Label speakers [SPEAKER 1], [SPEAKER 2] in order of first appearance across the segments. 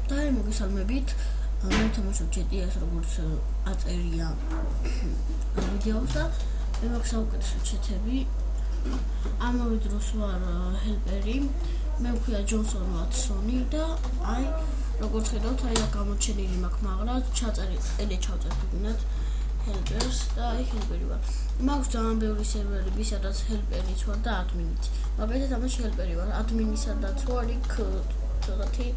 [SPEAKER 1] და მოგესალმებით. მე თამაშობ GTA-ს, როგორც აწერია ვიდეოს და მე მაქვს საუკეთესო ჩეთები. ამავე დროს ვარ ჰელპერი. მე მქვია ჯონსონ ვატსონი და აი როგორც ხედავთ, აი აქ გამოჩენილი მაქვს, მაგრამ წელი ჩავწერთ უგნათ ჰელპერს და აი ჰელპერი ვარ. მაქვს ძალიან ბევრი სერვერები, სადაც ჰელპერიც ვარ და ადმინიც. მაგალითად თამაში ჰელპერი ვარ, ადმინისადაც ვარ, იქ ცოტათი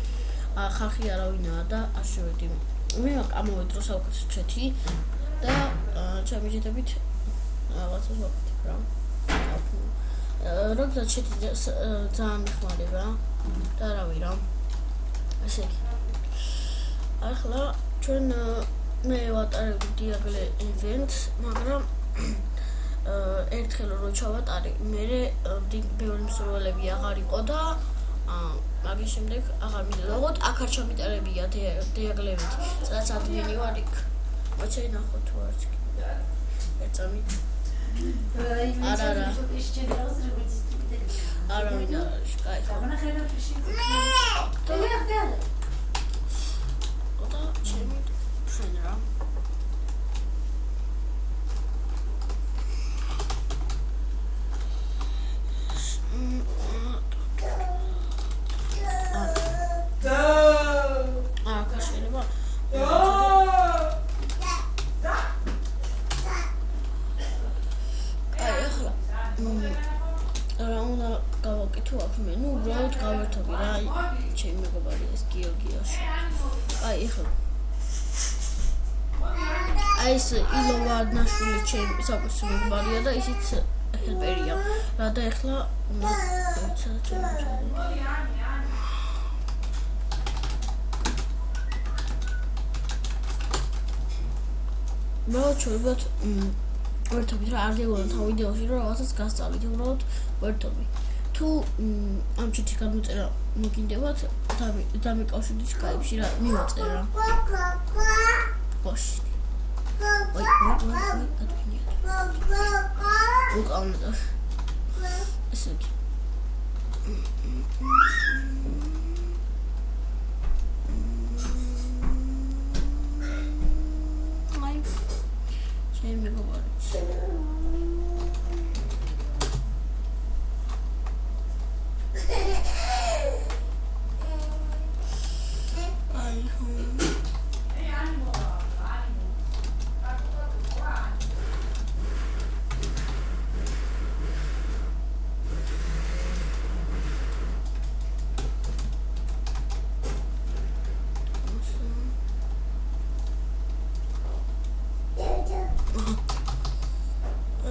[SPEAKER 1] ხალხი არავინაა და ასევეთი. მე მაქვს ამავე დროს საუკეთესო ჩეთი და ჩემი ჩეთებით რაღაცას ვაკეთებ რა. როცა ჩეთი ძალიან მიხმარება და რავი რა. ესე იგი. ახლა ჩვენ მე ვატარებ დიაგლე events, მაგრამ ერთხელ რო ჩავატარე, მე ბევრი მსურველები აღარ იყო და მაგის შემდეგ აღარ მიდევთ, აქ არ ჩამიტარებია დიაგლევით, სადაც ადმინი ვარ იქ. მოიცე ნახოთ თუ არც კი. ეწამი. არა. არავინ არ არის, კაი ხო. და ჩემი ფრენ რა. კაშელება. აი ახლა რა უნდა გავაკეთო აქ მე? ნუ უბრალოდ გავერთობი რა, ჩემი მეგობარი ეს გიორგიაში. აი ახლა აი ეს ილოვანაშვილი ჩემი საუკეთესო მეგობარია და ისიც ჰელპერია. რა და ახლა უნდა ვიცი ჩემი ვერთობთ ვერთობით რა არ გეგონათ ამ ვიდეოში რომ რაღაცას გასწავლით, უბრალოდ ვერთობი. თუ ამ ჩითი გამოწერა მოგინდებათ დამიკავშირდით სკაიპში რა მივაწერა. ოშ. ой, отвинет. უკავნე. ესე იგი. ჩემი მეგობარიც.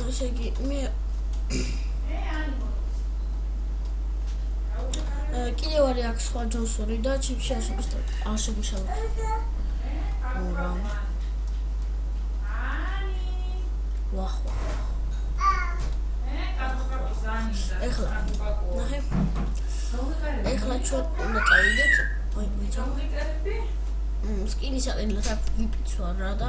[SPEAKER 1] ესე იგი მე კიდევ არის აქ სხვა ჯონსონი და ჩიპში არ შემუშავებ. ურა. ვახ. ეხლა ნახე. ეხლა ჩვენ უნდა წავიდეთ. აი ვიცი. სკინის აყენლად აქ ვიპიც ვარ რა და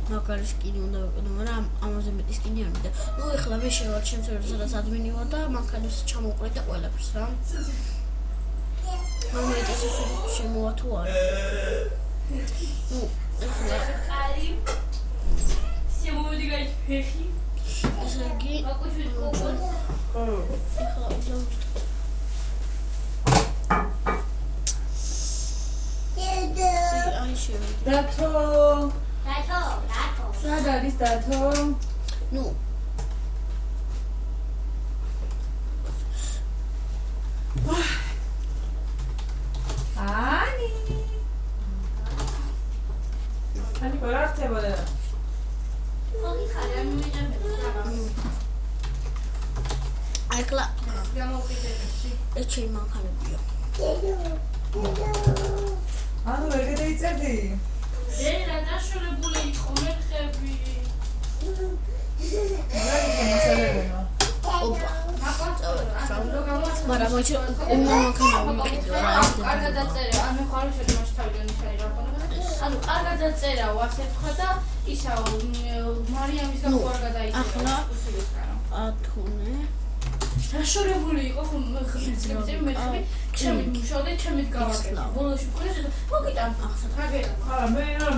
[SPEAKER 1] მაგარი სკინი უნდა ვიყიდო, მაგრამ ამაზე მეტი სკინი არ მინდა. ნუ ეხლა მე შევარ ჩემს სერვერზე, სადაც ადმინი ვარ და მანქანებს ჩამოვყრეთ და ყველაფერს რა. მომეტეს შემოვა თუ არა. ნუ ეხლა შემოვიდგა ფეხი. ესე იგი ეხლა უზავთ.
[SPEAKER 2] დათო. სად არის დათო?
[SPEAKER 1] ნუ
[SPEAKER 2] ანი ბარათებოდა.
[SPEAKER 1] ახლა ეს ჩემი მანქანებია.
[SPEAKER 2] ანუ ვერ გადაიწერდი?
[SPEAKER 3] რა დაშორებული იყო მერხები.
[SPEAKER 1] ოპა. მაგრამ მოიჭი მანქანა ვიყიდო რა ეს და.
[SPEAKER 3] კარგად დაწერა, ანუ ხარისხი მასში თავიდან ისარი რა ხონდა. ანუ კარგად დაწერა, ვასეთქვა და ისაო მარიამის გახوار გადაიწერა.
[SPEAKER 1] ახლა ათუნე
[SPEAKER 3] დაშორებული იყო ხმიწები მე ჩემი მუშაობდი ჩემით გავაკეთე ბოლოში მქონე მოგიტან ახსნა გაგერა
[SPEAKER 2] არა მე არ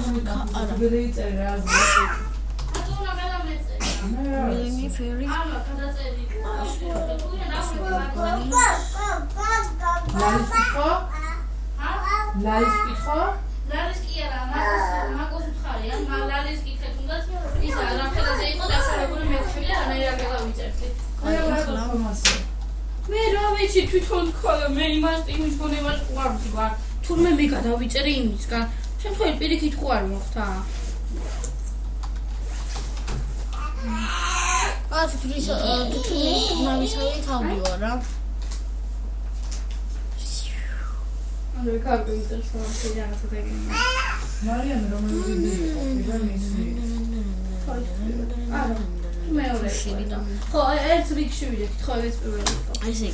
[SPEAKER 2] მოგიწერე რა აზრი
[SPEAKER 3] ატონა გადამეწერე
[SPEAKER 1] Melanie Ferry
[SPEAKER 3] ამა გადაწერი
[SPEAKER 2] ლალის კითხვა
[SPEAKER 3] ლალის კი არა მაგოს უთხარია ლალის კითხეთ უნდათ ის არაფერაზე იყო დაშორებული მე ხელი არანაირად გავიწერდი მე რა ვიცი თვითონ თქვა და მე იმას იმის გონებას უარს ვარ თურმე მე გადავიწერე იმისგან შემთხვევით პირიქით ხო არ მოხდა
[SPEAKER 1] თუთმის ნავისავი თავდიო რა
[SPEAKER 3] ანუ კარგი ინტერესო შეიძლება შეგეგინო
[SPEAKER 2] მარიამ რომელი ვიდეო
[SPEAKER 3] მეორე ხო ერთ რიგში ვიდექით ხო ეს პირველი იყო
[SPEAKER 1] ესე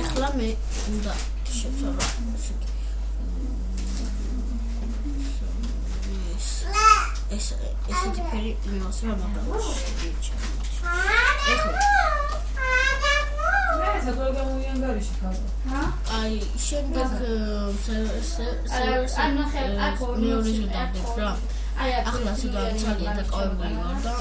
[SPEAKER 1] ეხლა მე უნდა შევწორო ესეთი ფერი მივასვა მაგრამ ეხლა
[SPEAKER 2] მე საერთოდ გამოიანგარიში ხაზა
[SPEAKER 1] აი შემდეგ მეორე ჟურნალს რა ახლა სულ ძალიან დაკავებული ვარ და